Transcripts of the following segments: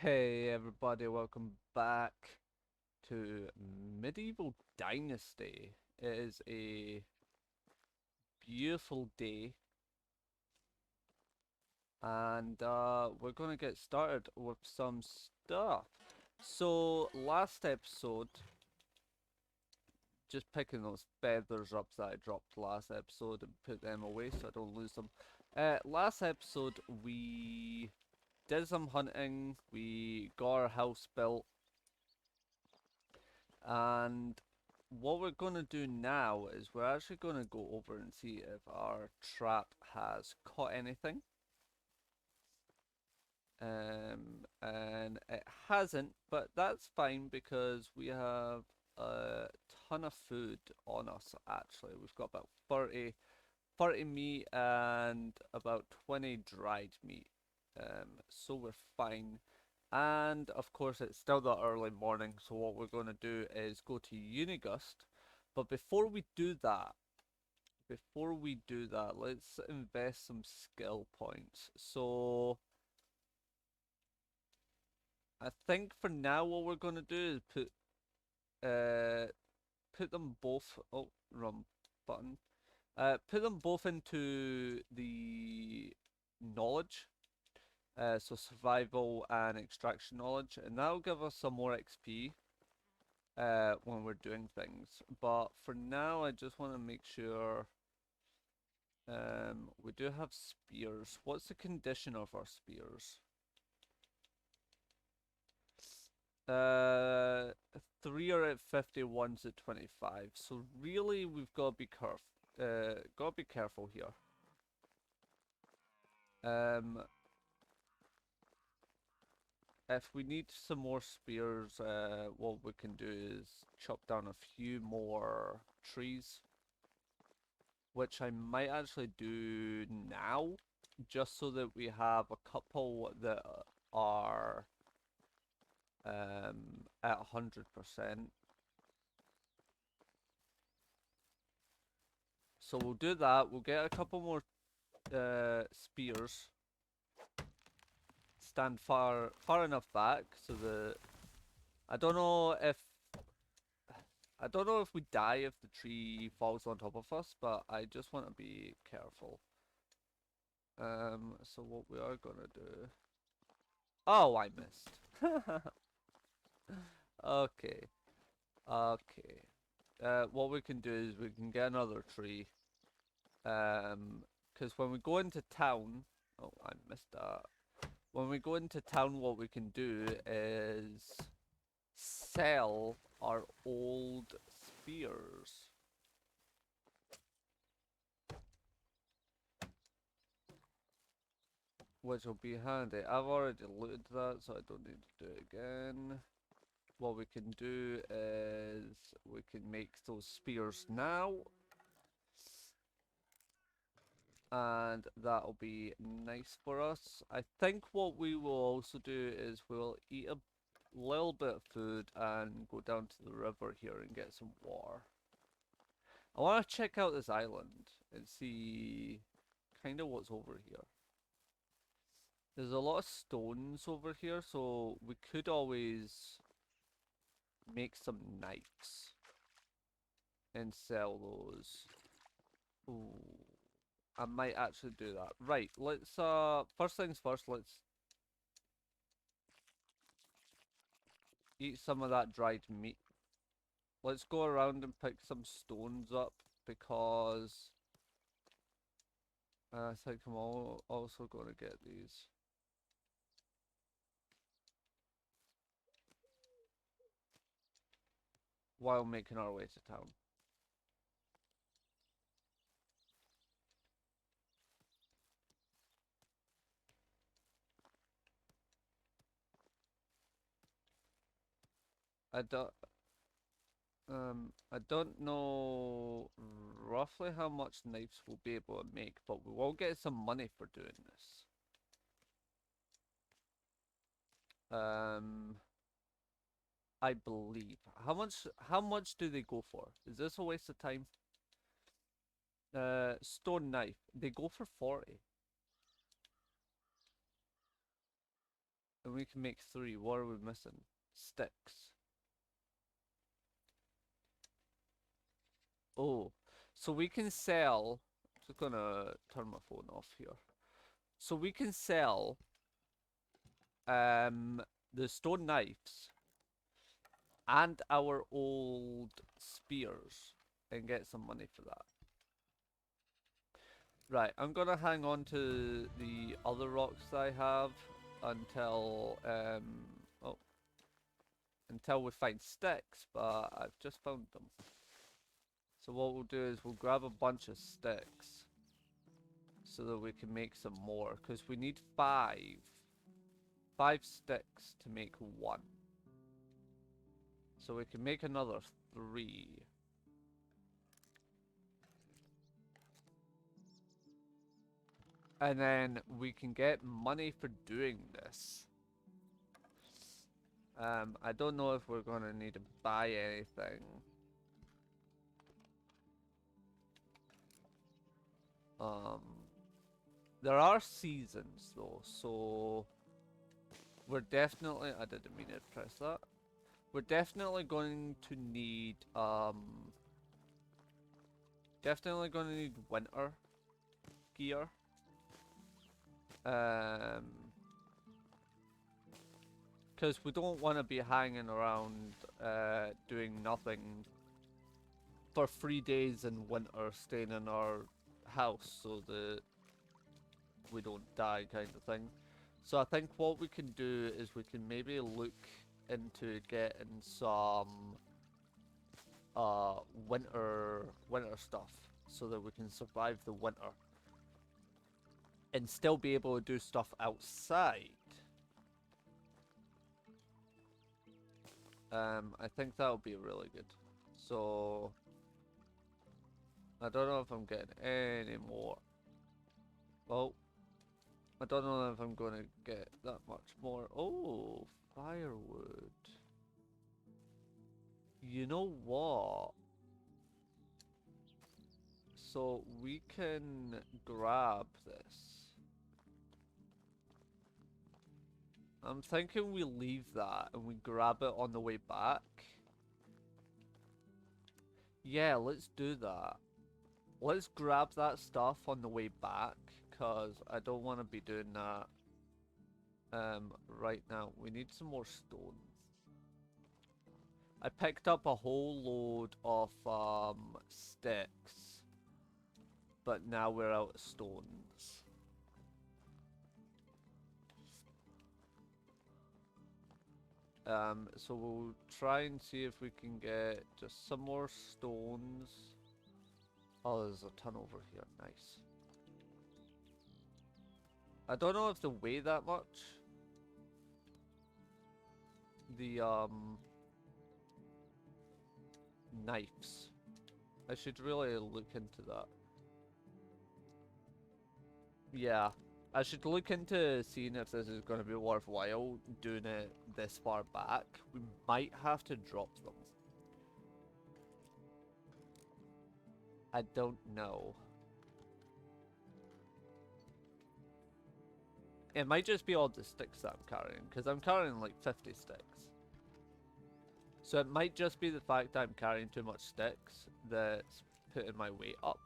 Hey everybody, welcome back to Medieval Dynasty. It is a beautiful day and we're gonna get started with some stuff. So last episode, just picking those feathers up that I dropped last episode and put them away so I don't lose them. Last episode we did some hunting, we got our house built. And what we're going to do now is we're actually going to go over and see if our trap has caught anything. And it hasn't, but that's fine because we have a ton of food on us actually. We've got about 30 meat and about 20 dried meat. So we're fine. And of course, it's still the early morning, so what we're going to do is go to Uniegost. But before we do that, let's invest some skill points. So I think for now, what we're going to do is put them both. Oh, wrong button. Put them both into the knowledge. So survival and extraction knowledge, and that'll give us some more XP when we're doing things. But for now, I just want to make sure we do have spears. What's the condition of our spears? Uh, 3 are at 50, one's at 25. So really, we've got to be careful. Got to be careful here. Um, if we need some more spears, what we can do is chop down a few more trees, which I might actually do now, just so that we have a couple that are at 100%. So we'll do that. We'll get a couple more spears. Stand far enough back so that I don't know if we die if the tree falls on top of us, but I just want to be careful. So what we are gonna do? Oh, I missed. Okay, okay. What we can do is we can get another tree. Because when we go into town, oh, I missed that. When we go into town, what we can do is sell our old spears. Which will be handy. I've already looted that, so I don't need to do it again. What we can do is we can make those spears now. And that'll be nice for us. I think what we will also do is we'll eat a little bit of food and go down to the river here and get some water. I want to check out this island and see kind of what's over here. There's a lot of stones over here, so we could always make some knives and sell those. Ooh, I might actually do that. Right, let's first things first, let's eat some of that dried meat. Let's go around and pick some stones up because I think I'm also going to get these. While making our way to town. I don't I don't know roughly how much knives we'll be able to make, but we will get some money for doing this. Um I believe. How much do they go for? Is this a waste of time? Stone knife. They go for 40. And we can make 3. What are we missing? Sticks. Oh, so we can sell. Just gonna turn my phone off here. So we can sell the stone knives and our old spears and get some money for that. Right, I'm gonna hang on to the other rocks I have until oh, until we find sticks, but I've just found them. So what we'll do is we'll grab a bunch of sticks so that we can make some more, because we need 5 sticks to make 1. So we can make another 3. And then we can get money for doing this. I don't know if we're gonna need to buy anything. There are seasons though, so we're definitely, I didn't mean to press that. We're definitely going to need, winter gear. Because we don't want to be hanging around, doing nothing for 3 days in winter, staying in our house so that we don't die, kind of thing. So I think what we can do is we can maybe look into getting some winter stuff so that we can survive the winter and still be able to do stuff outside. I think that would be really good. So I don't know if I'm getting any more. Well, I don't know if I'm going to get that much more. Oh, firewood. You know what? So we can grab this. I'm thinking we leave that and we grab it on the way back. Yeah, let's do that. Let's grab that stuff on the way back, because I don't want to be doing that right now. We need some more stone. I picked up a whole load of sticks, but now we're out of stones. So we'll try and see if we can get just some more stones. Oh, there's a ton over here. Nice. I don't know if they weigh that much. The knives. I should really look into that. Yeah. I should look into seeing if this is going to be worthwhile doing it this far back. We might have to drop them. I don't know. It might just be all the sticks that I'm carrying, because I'm carrying like 50 sticks. So it might just be the fact that I'm carrying too much sticks that's putting my weight up.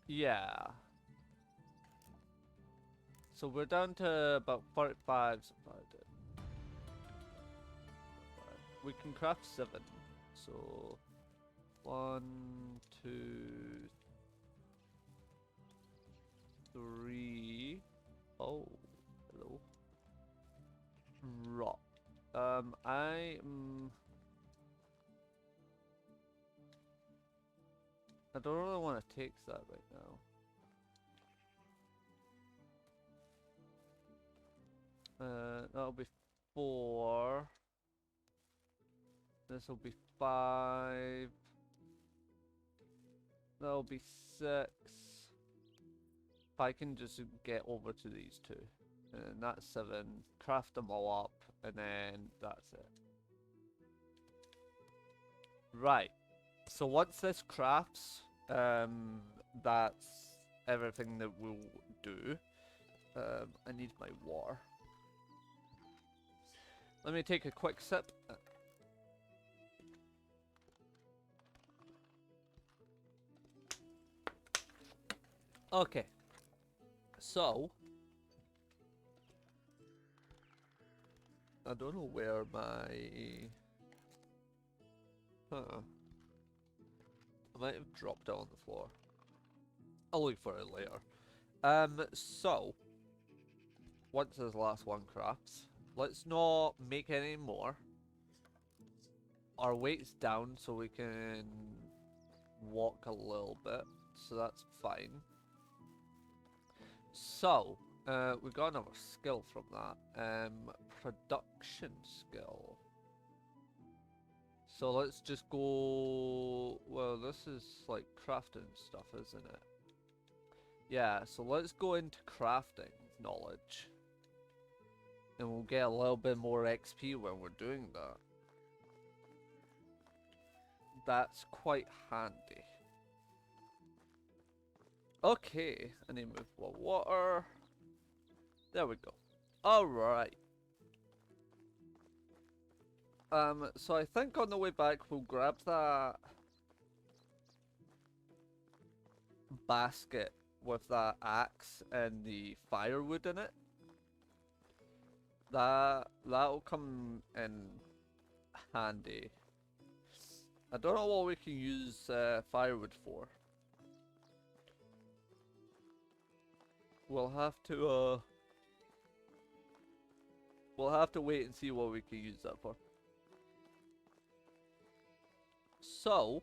Yeah. So we're down to about 45. We can craft 7. So 1, 2, 3. Oh, hello. Rock. I don't really want to take that right now. That'll be 4. This will be 5. That'll be 6. If I can just get over to these 2. And that's 7. Craft them all up, and then that's it. Right. So once this crafts, that's everything that we'll do. I need my water. Let me take a quick sip. Okay. So, I don't know where my... Huh. I might have dropped it on the floor. I'll look for it later. So, once this last one crafts, let's not make any more. Our weight's down so we can walk a little bit, so that's fine. So, we got another skill from that. Production skill. So let's just go... Well, this is like crafting stuff, isn't it? Yeah, so let's go into crafting knowledge. And we'll get a little bit more XP when we're doing that. That's quite handy. Okay, I need to move more water. There we go. Alright. So I think on the way back we'll grab that basket with that axe and the firewood in it. That'll come in handy. I don't know what we can use firewood for. We'll have to wait and see what we can use that for. So,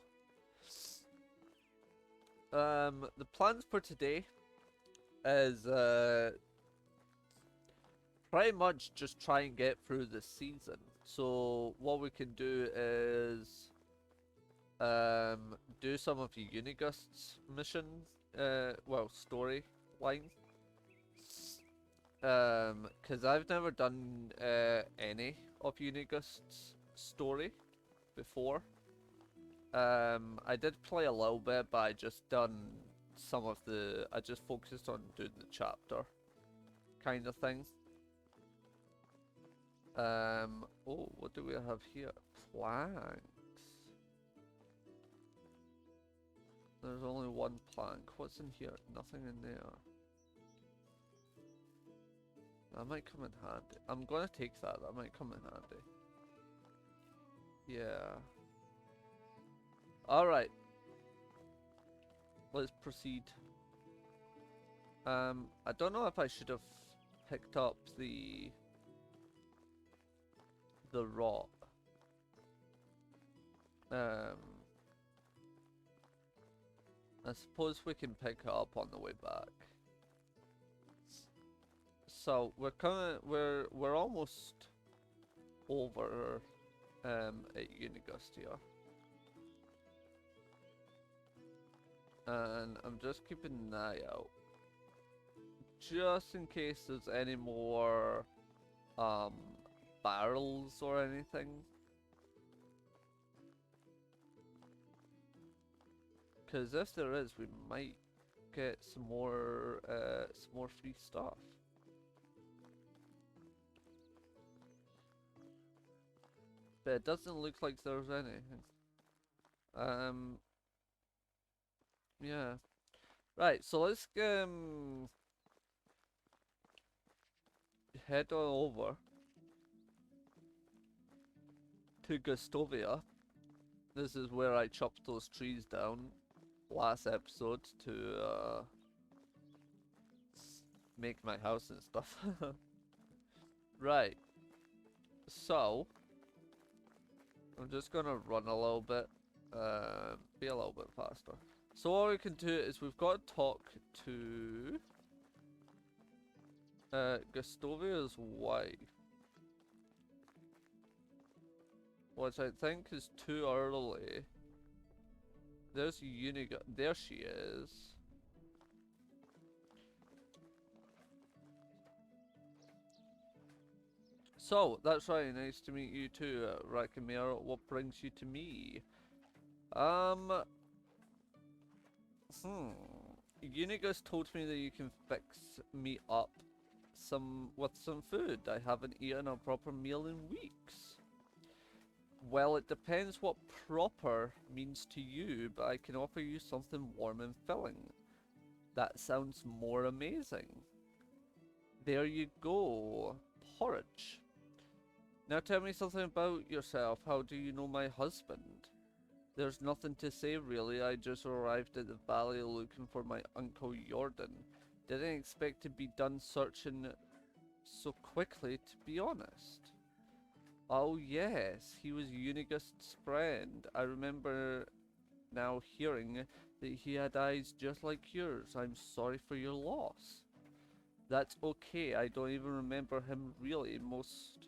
the plans for today is pretty much just try and get through the season. So what we can do is do some of the Uniegost's missions, well, story line. Because I've never done any of Uniegost's story before. I did play a little bit, but I just done some of the... I just focused on doing the chapter kind of thing. Oh, what do we have here? Planks. There's only one plank. What's in here? Nothing in there. That might come in handy. I'm gonna take that. That might come in handy. Yeah. Alright. Let's proceed. I don't know if I should have picked up the rock. I suppose we can pick it up on the way back. So we're almost over at Uniegost here. And I'm just keeping an eye out. Just in case there's any more barrels or anything. Because if there is, we might get some more free stuff. But it doesn't look like there's anything. Yeah. Right, so let's head on over to Gustovia. This is where I chopped those trees down last episode to make my house and stuff. Right. So I'm just gonna run a little bit, be a little bit faster. So what we can do is we've got to talk to Gustovia's wife, which I think is too early. There's Uniegost. There she is. So, that's right, nice to meet you too, Rakamir. What brings you to me? Uniegost told me that you can fix me up some food. I haven't eaten a proper meal in weeks. Well, it depends what proper means to you, but I can offer you something warm and filling. That sounds more amazing. There you go. Porridge. Now tell me something about yourself. How do you know my husband? There's nothing to say really. I just arrived at the valley looking for my Uncle Jordan. Didn't expect to be done searching so quickly, to be honest. Oh yes, he was Uniegost's friend. I remember now hearing that he had eyes just like yours. I'm sorry for your loss. That's okay, I don't even remember him really. Most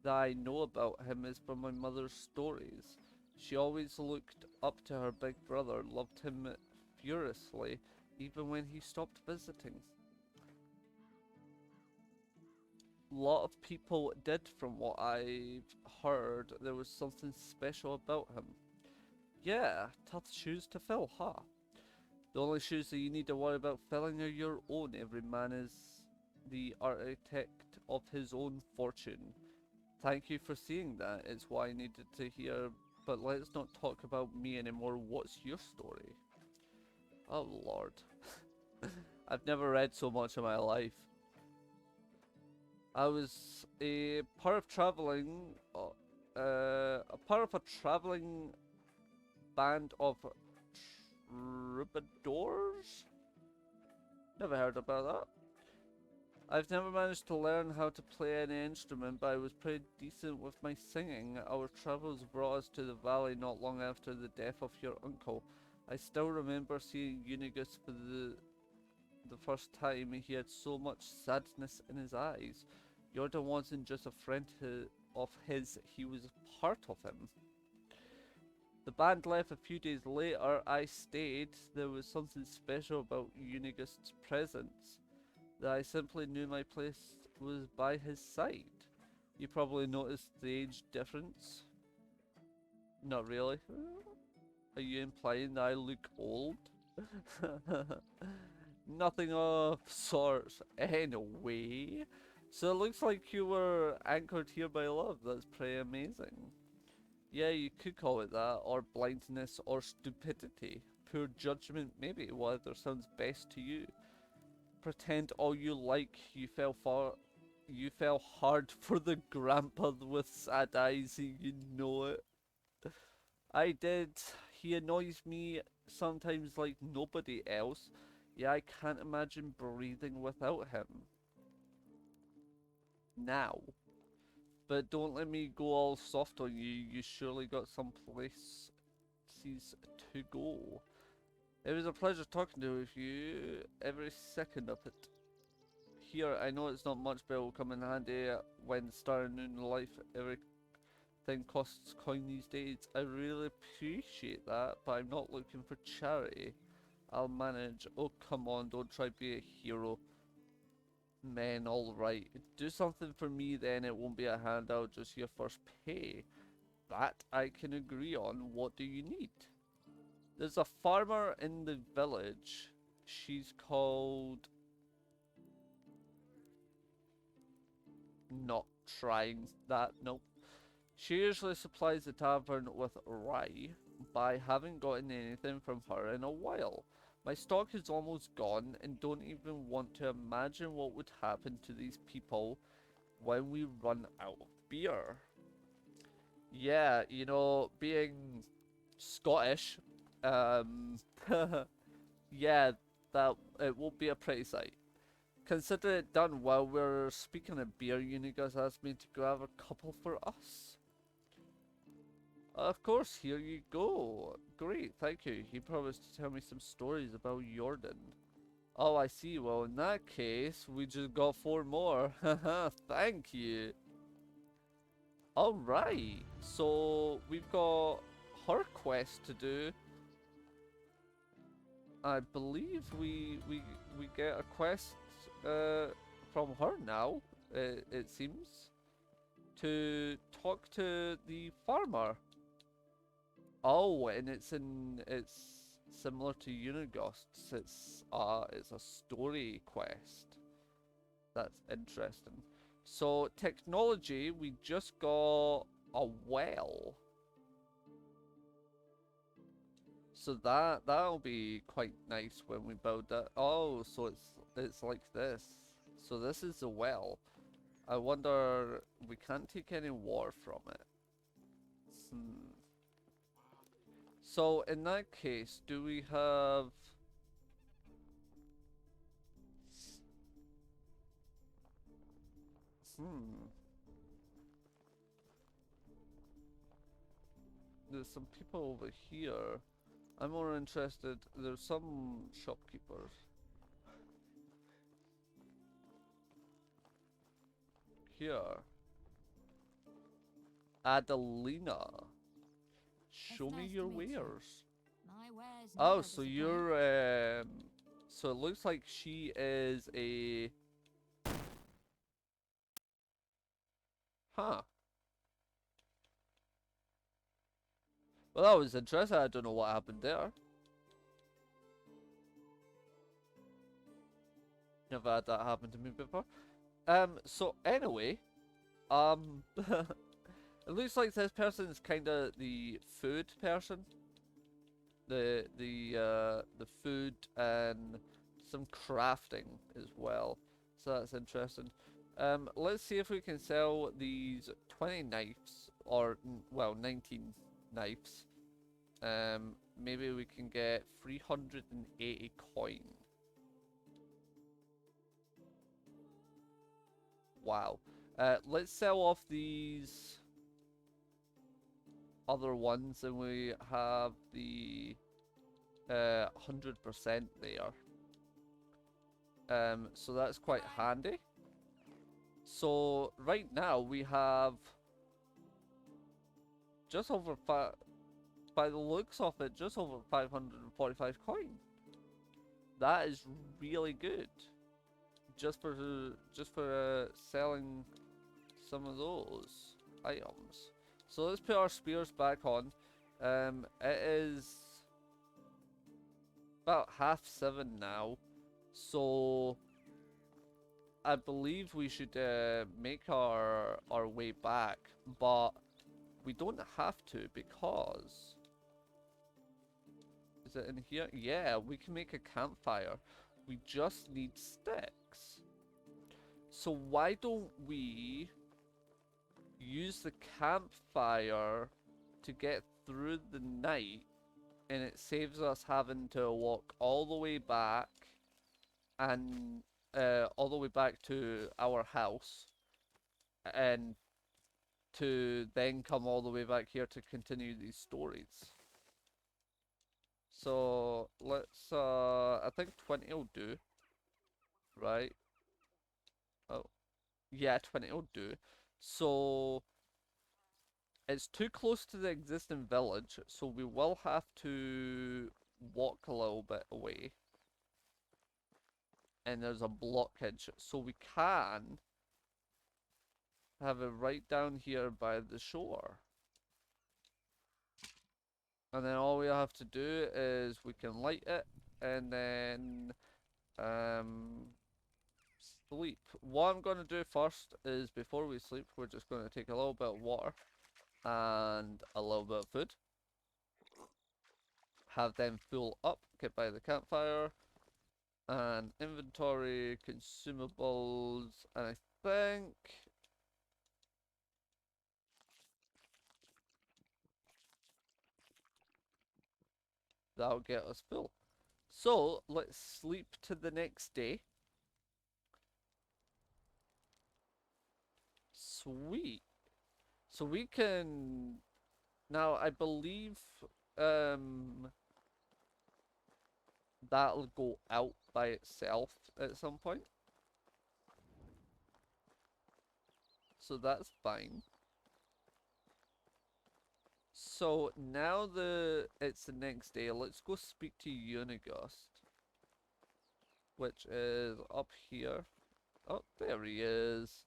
that I know about him is from my mother's stories. She always looked up to her big brother, loved him furiously, even when he stopped visiting. A lot of people did, from what I've heard. There was something special about him. Yeah, tough shoes to fill, huh? The only shoes that you need to worry about filling are your own. Every man is the architect of his own fortune. Thank you for seeing that. It's what I needed to hear. But let's not talk about me anymore. What's your story? Oh lord. I've never read so much in my life. I was a part of a traveling band of troubadours? Never heard about that. I've never managed to learn how to play any instrument, but I was pretty decent with my singing. Our travels brought us to the valley not long after the death of your uncle. I still remember seeing Uniegost for the first time. He had so much sadness in his eyes. Jordan wasn't just a friend of his, he was a part of him. The band left a few days later. I stayed. There was something special about Uniegost's presence, that I simply knew my place was by his side. You probably noticed the age difference. Not really. Are you implying that I look old? Nothing of sorts. Anyway, so it looks like you were anchored here by love. That's pretty amazing. Yeah, you could call it that, or blindness, or stupidity. Poor judgment, maybe. Whatever sounds best to you. Pretend all you like. You fell hard for the grandpa with sad eyes. You know it. I did. He annoys me sometimes like nobody else. Yeah, I can't imagine breathing without him. Now. But don't let me go all soft on you. You surely got some places to go. It was a pleasure talking to you, every second of it. Here, I know it's not much, but it will come in handy when starting new life. Everything costs coin these days. I really appreciate that, but I'm not looking for charity. I'll manage. Oh, come on, don't try to be a hero. Man, alright. Do something for me then, it won't be a handout, just your first pay. That I can agree on. What do you need? There's a farmer in the village. She's called... Not trying that, nope. She usually supplies the tavern with rye, but I haven't gotten anything from her in a while. My stock is almost gone and don't even want to imagine what would happen to these people when we run out of beer. Yeah, you know, being Scottish, yeah, that it won't be a pretty sight. Consider it done. While we're speaking of beer, Uniegost asked me to grab a couple for us. Of course, here you go. Great, thank you. He promised to tell me some stories about Jordan. Oh, I see. Well, in that case, we just got 4 more. Haha, thank you. Alright, so we've got her quest to do. I believe we get a quest from her now, it seems, to talk to the farmer. Oh, and it's similar to Uniegost's. It's a story quest. That's interesting. So technology, we just got a well. So that'll be quite nice when we build that. Oh, so it's like this. So this is the well. I wonder, we can't take any water from it. Hmm. So in that case, do we have? Hmm. There's some people over here. I'm more interested. There's some shopkeepers here. Adelina, show me It's your nice to meet you. wares. My wares Oh, never so disappoint. you're so it looks like she is a huh. Well, that was interesting. I don't know what happened there. Never had that happen to me before. So anyway, it looks like this person is kind of the food person. The food and some crafting as well. So that's interesting. Let's see if we can sell these 20 knives or well 19 knives. Maybe we can get 380 coin. Wow. Let's sell off these other ones and we have the 100% there. So that's quite handy. So right now we have just over by the looks of it, just over 545 coin. That is really good. Just for selling some of those items. So let's put our spears back on. It is about 7:30 now. So I believe we should make our way back, but we don't have to because is it in here? Yeah, we can make a campfire. We just need sticks. So why don't we use the campfire to get through the night and it saves us having to walk all the way back and all the way back to our house and to then come all the way back here to continue these stories. So let's I think 20 will do, right? Oh yeah, 20 will do. So it's too close to the existing village, so we will have to walk a little bit away. And there's a blockage, so we can have it right down here by the shore. And then all we have to do is we can light it and then um sleep. What I'm gonna do first is before we sleep, we're just gonna take a little bit of water and a little bit of food. Have them full up, get by the campfire, and inventory, consumables, and I think that'll get us full. So let's sleep to the next day. Sweet. So we can now I believe um that'll go out by itself at some point. So that's fine. So now it's the next day, let's go speak to Uniegost, which is up here. Oh, there he is.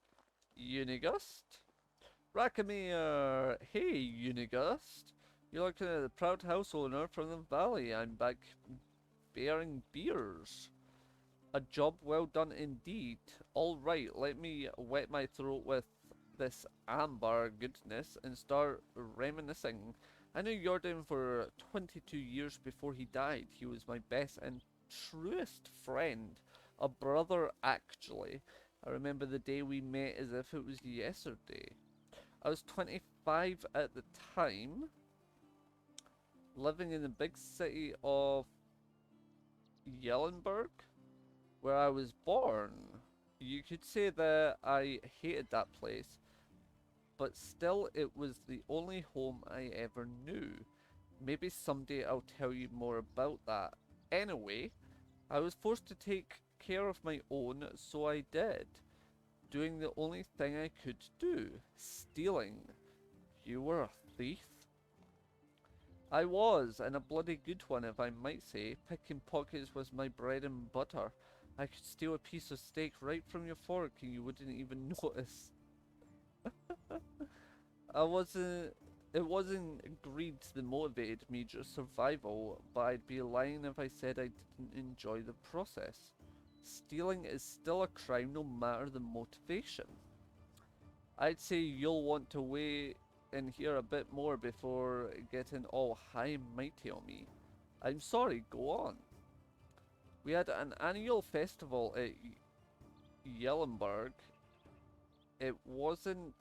Uniegost. Rakamir! Hey, Uniegost. You're looking at the proud house owner from the valley. I'm back bearing beers. A job well done indeed. All right, let me wet my throat with this amber goodness and start reminiscing. I knew Jordan for 22 years before he died. He was my best and truest friend. A brother, actually. I remember the day we met as if it was yesterday. I was 25 at the time, living in the big city of Yellenburg, where I was born. You could say that I hated that place, but still it was the only home I ever knew. Maybe someday I'll tell you more about that. Anyway, I was forced to take care of my own, so I did, doing the only thing I could do, stealing. You were a thief? I was, and a bloody good one if I might say. Picking pockets was my bread and butter. I could steal a piece of steak right from your fork and you wouldn't even notice. I wasn't It wasn't greed that motivated me, just survival, but I'd be lying if I said I didn't enjoy the process. Stealing is still a crime no matter the motivation. I'd say you'll want to wait and hear a bit more before getting all high and mighty on me. I'm sorry, go on. We had an annual festival at Yellenburg. It wasn't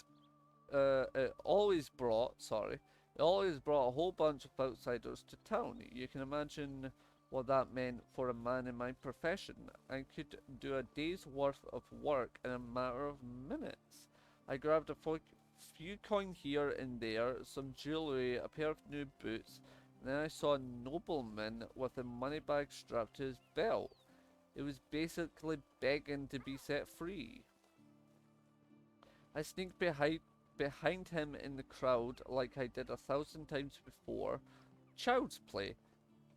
it always brought, it always brought a whole bunch of outsiders to town. You can imagine what that meant for a man in my profession. I could do a day's worth of work in a matter of minutes. I grabbed a few coin here and there, some jewellery, a pair of new boots, and then I saw a nobleman with a money bag strapped to his belt. It was basically begging to be set free. I sneaked behind him in the crowd like I did 1,000 times before. Child's play.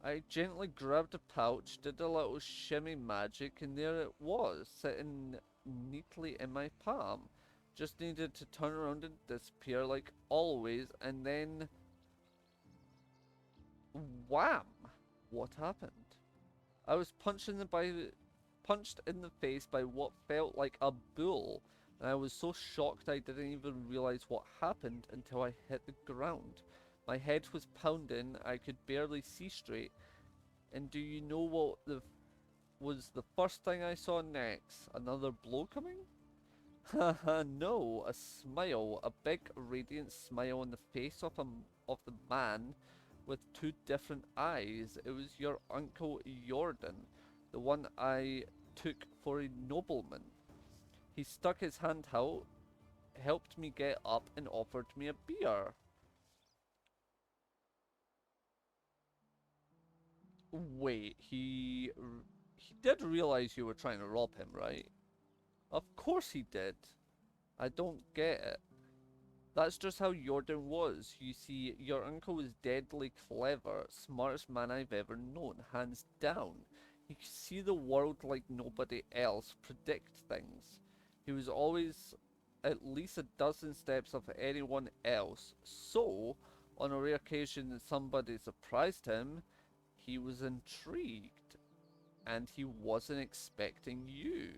I gently grabbed a pouch, did a little shimmy magic, and there it was, sitting neatly in my palm. Just needed to turn around and disappear like always, and then... wham! What happened? I was punched in the face by what felt like a bull, and I was so shocked I didn't even realize what happened until I hit the ground. My head was pounding, I could barely see straight. And do you know what was the first thing I saw next? Another blow coming? Haha, no, a smile, a big radiant smile on the face of the man with two different eyes. It was your uncle Jordan, the one I took for a nobleman. He stuck his hand out, helped me get up, and offered me a beer. Wait, he did realize you were trying to rob him, right? Of course he did. I don't get it. That's just how Jordan was. You see, your uncle was deadly clever, smartest man I've ever known, hands down. He could see the world like nobody else, predict things. He was always at least a dozen steps of anyone else. So, on a rare occasion that somebody surprised him, he was intrigued. And he wasn't expecting you.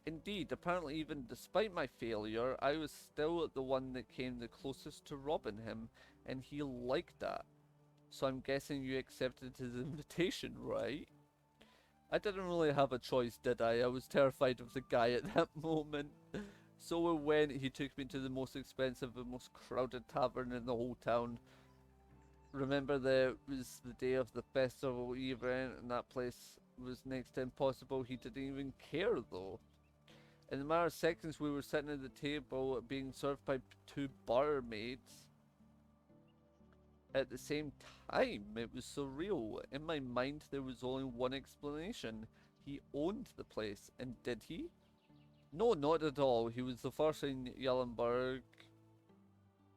Indeed, apparently even despite my failure, I was still the one that came the closest to robbing him, and he liked that. So I'm guessing you accepted his invitation, right? I didn't really have a choice, did I? I was terrified of the guy at that moment. So we went, he took me to the most expensive and most crowded tavern in the whole town. Remember that it was the day of the festival event and that place was next to impossible. He didn't even care though. In a matter of seconds we were sitting at the table being served by two barmaids at the same time. It was surreal. In my mind there was only one explanation. He owned the place. And did he? No, not at all. He was the first in Yellenburg.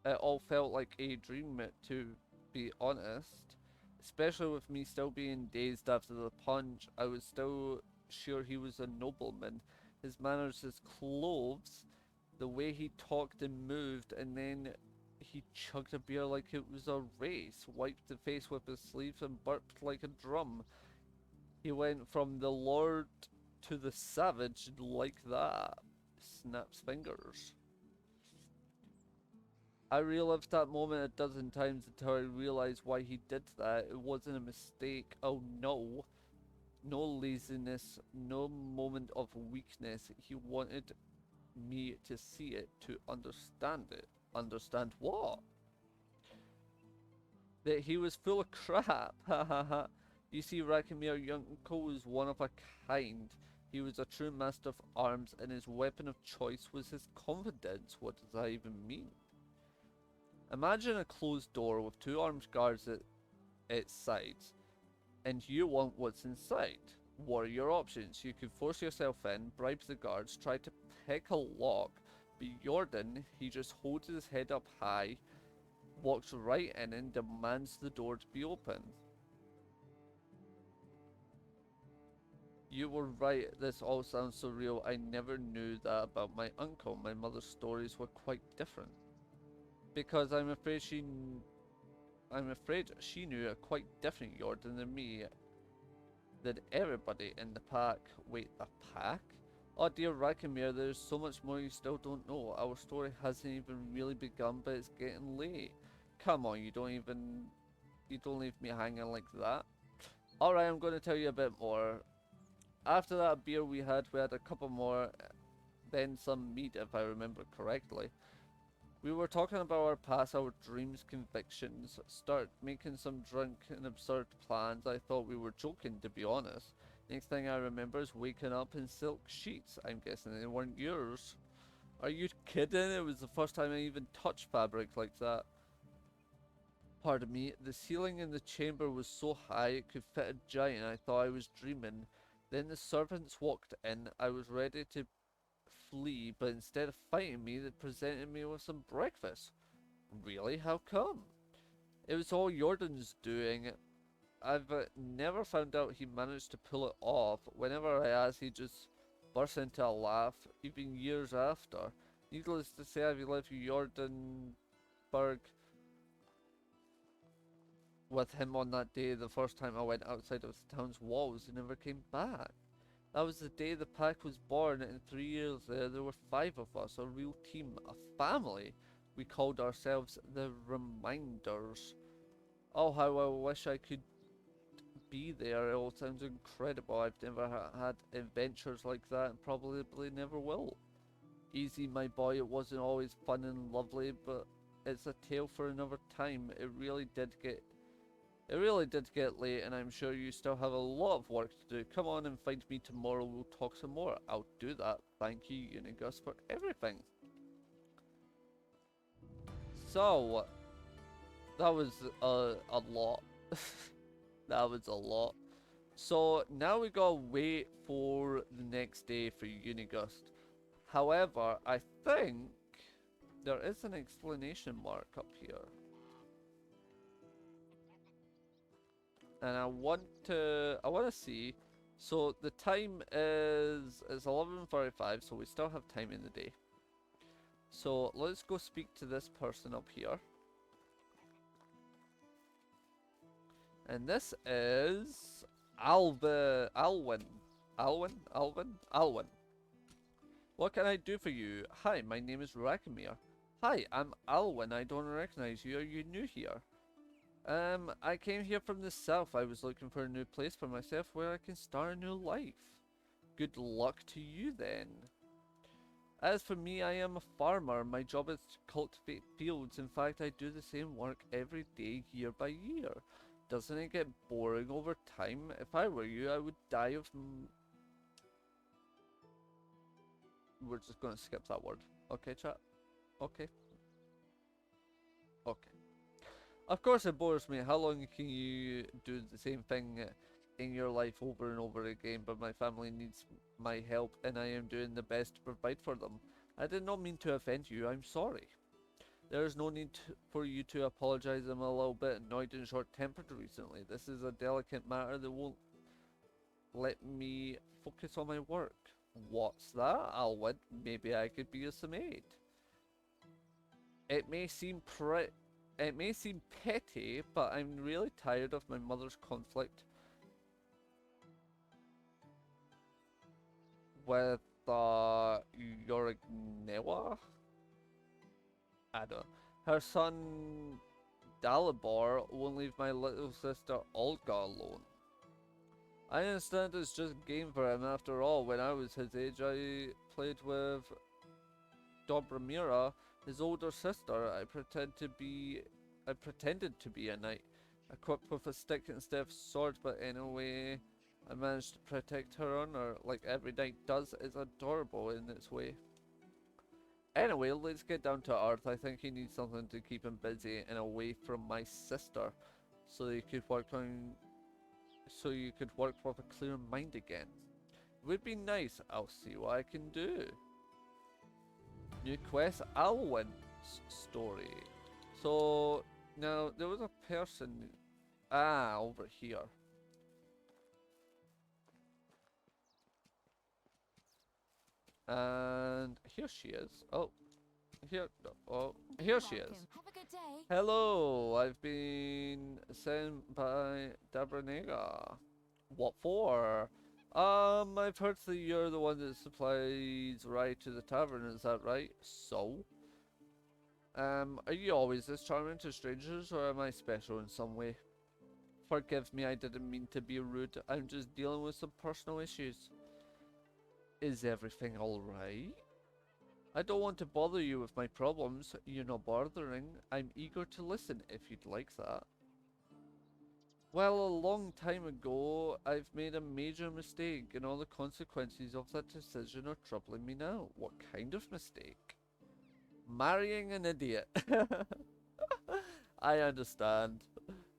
It all felt like a dream, to be honest. Especially with me still being dazed after the punch. I was still sure he was a nobleman. His manners, his clothes, the way he talked and moved, and then he chugged a beer like it was a race, wiped the face with his sleeves and burped like a drum. He went from the Lord to the savage like that. Snaps fingers. I relived that moment a dozen times until I realized why he did that. It wasn't a mistake. Oh no. No laziness, no moment of weakness. He wanted me to see it, to understand it. Understand what? That he was full of crap. Ha ha ha. You see, Rakimir Yunko was one of a kind. He was a true master of arms, and his weapon of choice was his confidence. What does that even mean? Imagine a closed door with two armed guards at its sides, and you want what's inside. What are your options? You could force yourself in, bribe the guards, try to pick a lock, but Jordan, he just holds his head up high, walks right in and demands the door to be open. You were right, this all sounds so real. I never knew that about my uncle. My mother's stories were quite different. Because I'm afraid she knew a quite different Jordan than me, than everybody in the pack. Wait, the pack? Oh dear Rakimir, there's so much more you still don't know. Our story hasn't even really begun, but it's getting late. Come on, you don't leave me hanging like that. Alright, I'm gonna tell you a bit more. After that beer we had a couple more, then some meat if I remember correctly. We were talking about our past, our dreams, convictions, start making some drunk and absurd plans. I thought we were joking, to be honest. Next thing I remember is waking up in silk sheets. I'm guessing they weren't yours. Are you kidding? It was the first time I even touched fabric like that. Pardon me, the ceiling in the chamber was so high it could fit a giant. I thought I was dreaming. Then the servants walked in. I was ready to flee, but instead of fighting me, they presented me with some breakfast. Really? How come? It was all Jordan's doing. I've never found out he managed to pull it off. Whenever I asked, he just burst into a laugh, even years after. Needless to say, I've left Jordanburg with him on that day, the first time I went outside of the town's walls and never came back. That was the day the pack was born, and 3 years there were 5 of us, a real team, a family. We called ourselves the Reminders. Oh, how I wish I could be there. It all sounds incredible. I've never had adventures like that and probably never will. Easy, my boy, it wasn't always fun and lovely, but it's a tale for another time. It really did get late, and I'm sure you still have a lot of work to do. Come on and find me tomorrow, we'll talk some more. I'll do that. Thank you, Uniegost, for everything. So, that was a lot. That was a lot. So, now we gotta wait for the next day for Uniegost. However, I think there is an exclamation mark up here. And I want to see. So the time is 11:45, so we still have time in the day. So let's go speak to this person up here. And this is Alwyn. What can I do for you? Hi, my name is Rakimir. Hi, I'm Alwyn. I don't recognize you. Are you new here? I came here from the south. I was looking for a new place for myself where I can start a new life. Good luck to you then. As for me, I am a farmer. My job is to cultivate fields. In fact, I do the same work every day, year by year. Doesn't it get boring over time? If I were you, I would die of... We're just gonna skip that word. Okay, chat? Okay. Okay. Of course it bores me. How long can you do the same thing in your life over and over again? But my family needs my help and I am doing the best to provide for them. I did not mean to offend you. I'm sorry. There is no need for you to apologize. I'm a little bit annoyed and short-tempered recently. This is a delicate matter that won't let me focus on my work. What's that, Alwyn? Maybe I could be a maid. It may seem petty, but I'm really tired of my mother's conflict with Yorignewa? I don't know. Her son Dalibor won't leave my little sister Olga alone. I understand it's just a game for him after all. When I was his age, I played with Dobromira, his older sister. I pretended to be a knight, equipped with a stick instead of sword, but anyway, I managed to protect her honor like every knight does. It's adorable in its way. Anyway, let's get down to earth. I think he needs something to keep him busy and away from my sister, so you could work with a clear mind again. It would be nice. I'll see what I can do. New quest, Alwyn's story. So now there was a person over here. And here she is. Oh, here she is. Have a good day. Hello, I've been sent by Dabranega. What for? I've heard that you're the one that supplies rye to the tavern, is that right? So? Are you always this charming to strangers, or am I special in some way? Forgive me, I didn't mean to be rude. I'm just dealing with some personal issues. Is everything alright? I don't want to bother you with my problems. You're not bothering. I'm eager to listen if you'd like that. Well, a long time ago, I've made a major mistake, and all the consequences of that decision are troubling me now. What kind of mistake? Marrying an idiot. I understand.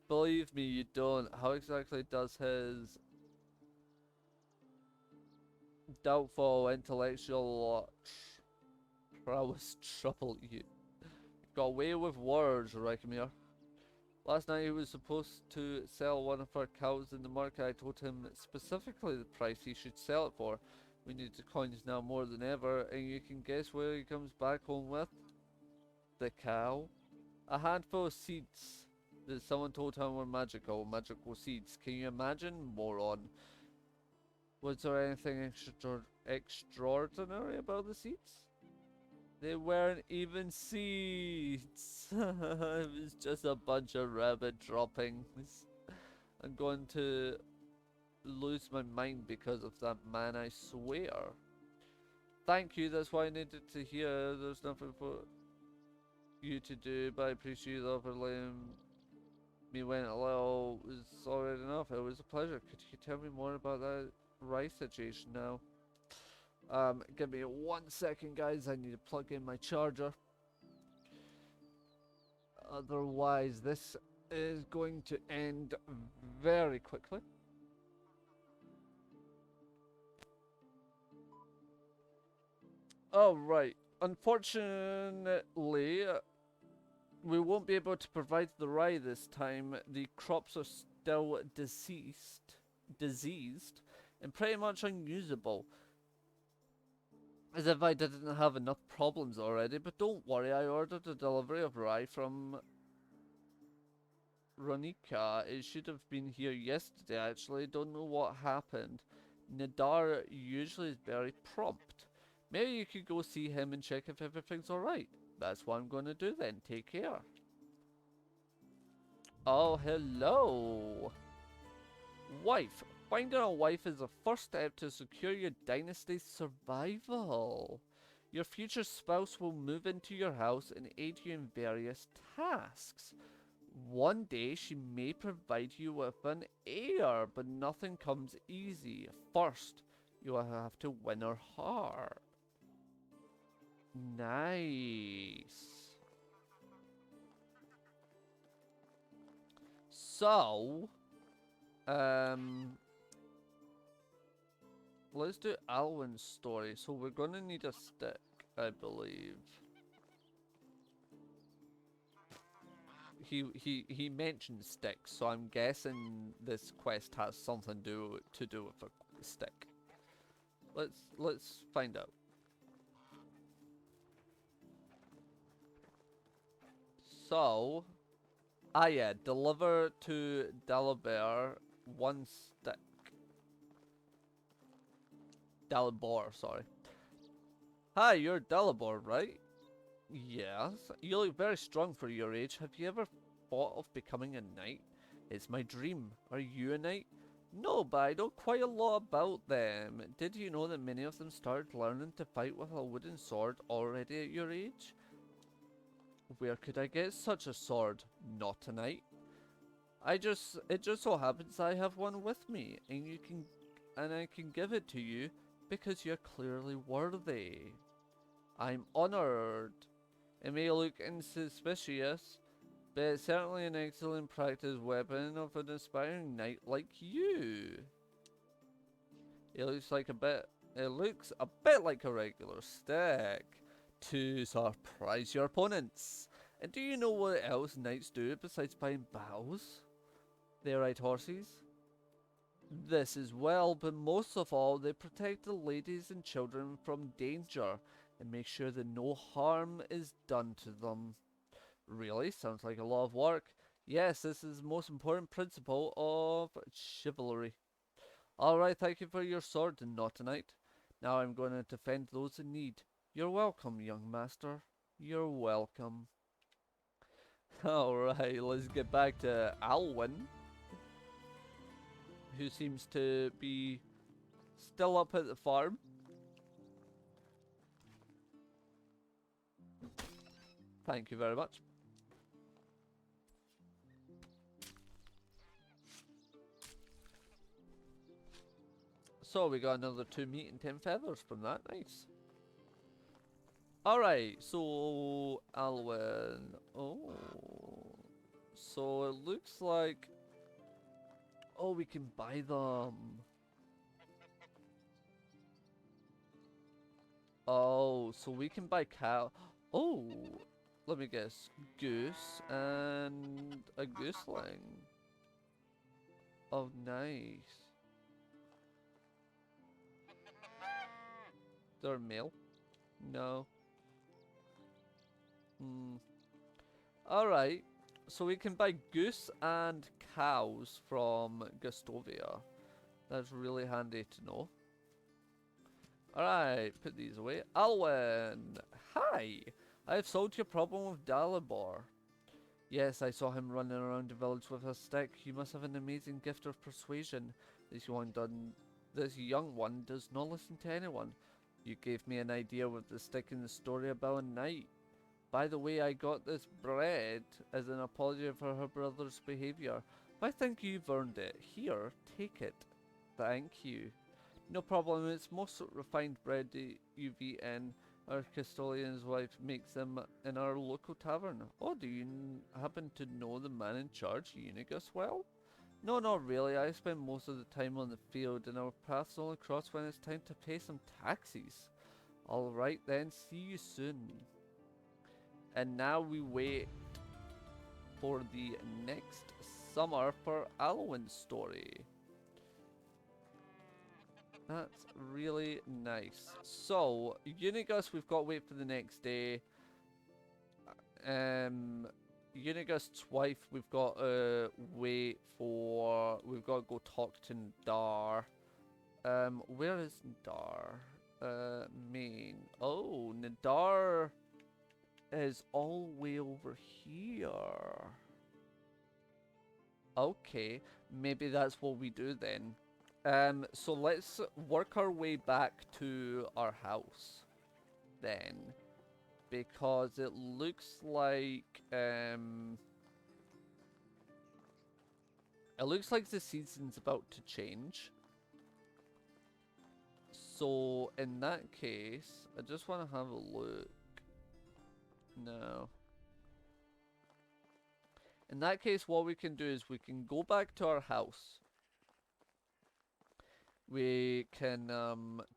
Believe me, you don't. How exactly does his doubtful intellectual prowess trouble you? Got away with words, Reichmere. Last night he was supposed to sell one of our cows in the market. I told him specifically the price he should sell it for. We need the coins now more than ever, and you can guess where he comes back home with? The cow. A handful of seeds that someone told him were magical seeds. Can you imagine? Moron. Was there anything extraordinary about the seeds? They weren't even seeds. It was just a bunch of rabbit droppings. I'm going to lose my mind because of that man, I swear. Thank you, that's what I needed to hear. There's nothing for you to do, but I appreciate the offer letting me when a little was already enough. It was a pleasure. Could you tell me more about that rice situation now? Give me 1 second, guys. I need to plug in my charger. Otherwise, this is going to end very quickly. Alright. Unfortunately, we won't be able to provide the rye this time. The crops are still diseased, and pretty much unusable. As if I didn't have enough problems already, but don't worry, I ordered a delivery of rye from Ronika. It should have been here yesterday, actually. Don't know what happened. Nadar usually is very prompt. Maybe you could go see him and check if everything's alright. That's what I'm gonna do then. Take care. Oh, hello. Wife. Finding a wife is the first step to secure your dynasty's survival. Your future spouse will move into your house and aid you in various tasks. One day she may provide you with an heir, but nothing comes easy. First, you will have to win her heart. Nice. So, let's do Alwyn's story. So we're gonna need a stick, I believe. He mentioned sticks, so I'm guessing this quest has something to do with a stick. Let's find out. So, yeah, deliver to Dalibor 1 stick. Dalibor, sorry. Hi, you're Dalibor, right? Yes. You look very strong for your age. Have you ever thought of becoming a knight? It's my dream. Are you a knight? No, but I know quite a lot about them. Did you know that many of them started learning to fight with a wooden sword already at your age? Where could I get such a sword? Not a knight. It just so happens I have one with me, and I can give it to you because you're clearly worthy. I'm honored. It may look insuspicious, but it's certainly an excellent practice weapon of an aspiring knight like you. It looks like a bit. It looks a bit like a regular stick to surprise your opponents. And do you know what else knights do besides buying bows? They ride horses. This as well, but most of all, they protect the ladies and children from danger and make sure that no harm is done to them. Really? Sounds like a lot of work. Yes, this is the most important principle of chivalry. Alright, thank you for your sword and not tonight. Now I'm going to defend those in need. You're welcome, young master. You're welcome. Alright, let's get back to Alwyn, who seems to be still up at the farm. Thank you very much. So we got another 2 meat and 10 feathers from that. Nice. Alright, so Alwyn. Oh. So it looks like... Oh, we can buy them. Oh, so we can buy cow. Oh, let me guess. Goose and a gooseling. Oh, nice. They're male? No. Alright. So we can buy goose and cows from Gustovia. That's really handy to know. Alright, put these away. Alwyn! Hi! I have solved your problem with Dalibor. Yes, I saw him running around the village with a stick. You must have an amazing gift of persuasion. This young one does not listen to anyone. You gave me an idea with the stick in the story about a knight. By the way, I got this bread as an apology for her brother's behaviour. But I think you've earned it. Here, take it. Thank you. No problem, it's most refined bread that you've eaten. Our Castilian's wife makes them in our local tavern. Oh, do you happen to know the man in charge, Uniegost, well? No, not really. I spend most of the time on the field and our paths only cross when it's time to pay some taxes. Alright then, see you soon. And now we wait for the next summer for Alwyn's story. That's really nice. So, Uniegost, we've got to wait for the next day. Uniegost's wife, we've got to wait for... We've got to go talk to Nadar. Where is Nadar? Main. Oh, Nadar is all the way over here. Okay, maybe that's what we do then. So let's work our way back to our house then, because it looks like the season's about to change. So in that case, I just want to have a look. No. In that case, what we can do is we can go back to our house. We can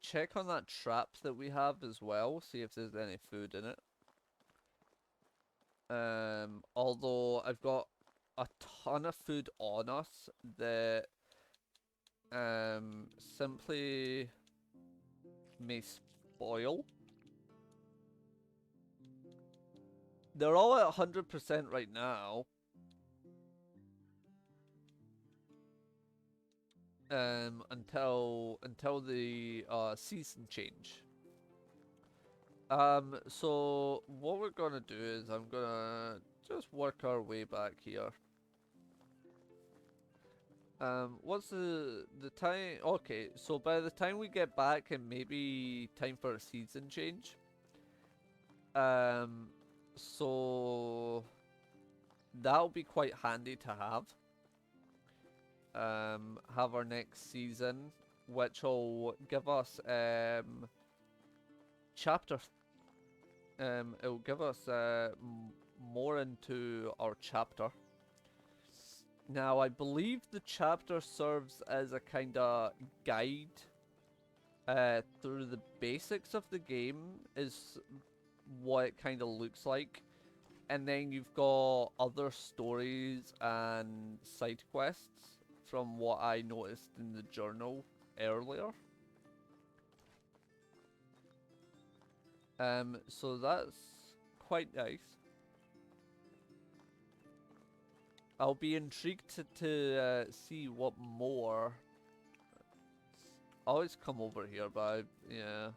check on that trap that we have as well, see if there's any food in it. Although I've got a ton of food on us that simply may spoil. They're all at 100% right now. until the season change. So what we're gonna do is I'm gonna just work our way back here. What's the time? Okay, so by the time we get back, it may be time for a season change. Um, so that'll be quite handy to have. Have our next season, which will give us chapter. It'll give us more into our chapter. Now, I believe the chapter serves as a kind of guide through the basics of the game, is what it kind of looks like. And then you've got other stories and side quests from what I noticed in the journal earlier. So that's quite nice. I'll be intrigued to see what more. I always come over here, but yeah.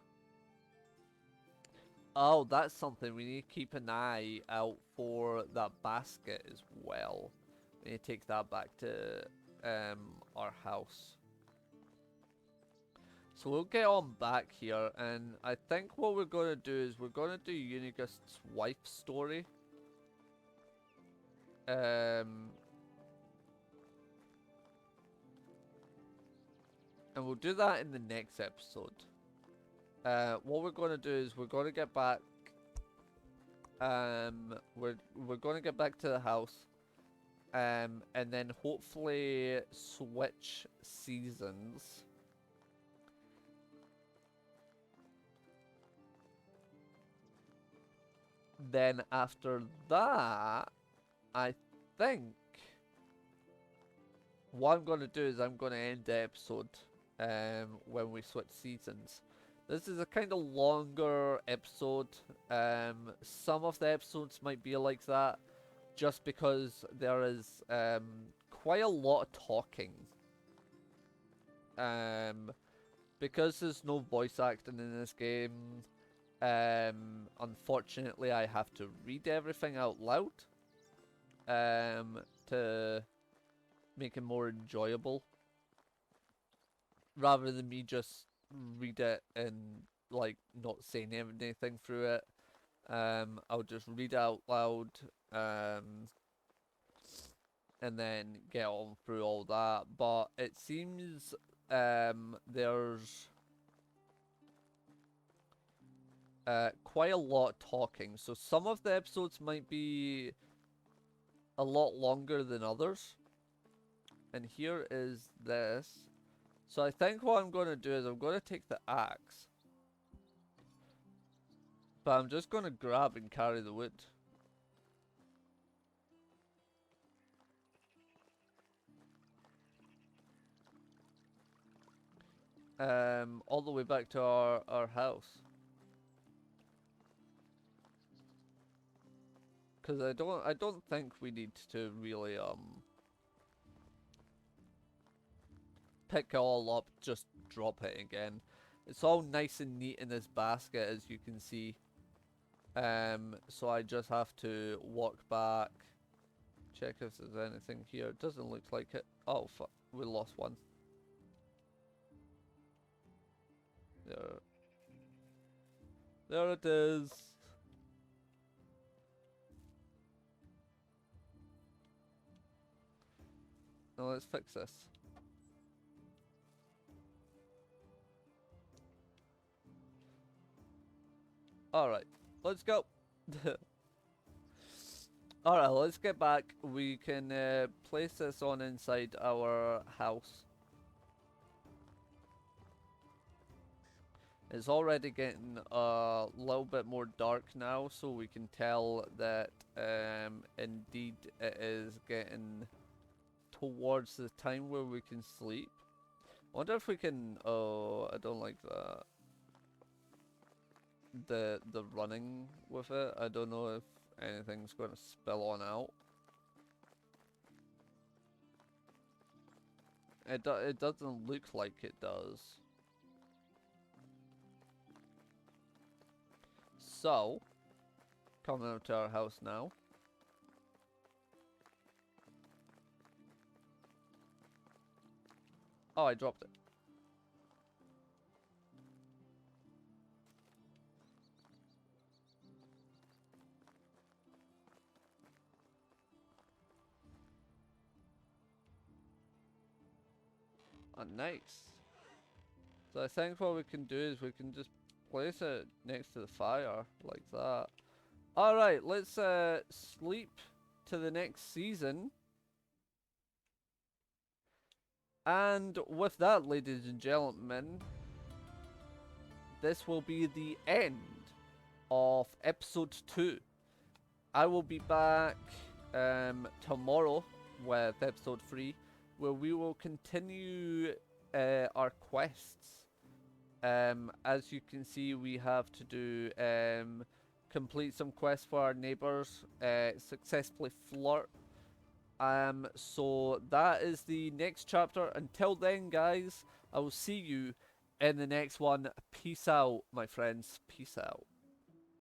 Oh, that's something. We need to keep an eye out for that basket as well. We need to take that back to our house. So we'll get on back here, and I think what we're going to do is we're going to do Uniegost's wife's story. And we'll do that in the next episode. What we're going to do is we're going to get back. We're going to get back to the house. And then hopefully switch seasons. Then after that, I think what I'm going to do is I'm going to end the episode when we switch seasons. This is a kind of longer episode. Some of the episodes might be like that just because there is quite a lot of talking. Because there's no voice acting in this game, unfortunately I have to read everything out loud to make it more enjoyable, rather than me just read it and like not saying anything through it. I'll just read it out loud, and then get on through all that. But it seems there's quite a lot of talking, so some of the episodes might be a lot longer than others. And here is this. So I think what I'm going to do is I'm going to take the axe, but I'm just going to grab and carry the wood. All the way back to our house. Because I don't think we need to really pick it all up, just drop it again. It's all nice and neat in this basket, as you can see. So I just have to walk back, check if there's anything here. It doesn't look like it. Oh fuck, we lost one. There it is. Now let's fix this. Alright, let's go. Alright, let's get back. We can place this on inside our house. It's already getting a little bit more dark now, so we can tell that indeed it is getting towards the time where we can sleep. I wonder if we can... Oh, I don't like that. The running with it. I don't know if anything's going to spill on out. It doesn't look like it does. So, coming up to our house now. Oh, I dropped it. Oh, nice. So I think what we can do is we can just place it next to the fire, like that. Alright, let's sleep to the next season. And with that, ladies and gentlemen, this will be the end of episode 2. I will be back tomorrow with episode 3, where we will continue our quests. As you can see, we have to do complete some quests for our neighbors, successfully flirt. So that is the next chapter. Until then, guys, I will see you in the next one. Peace out, my friends. Peace out.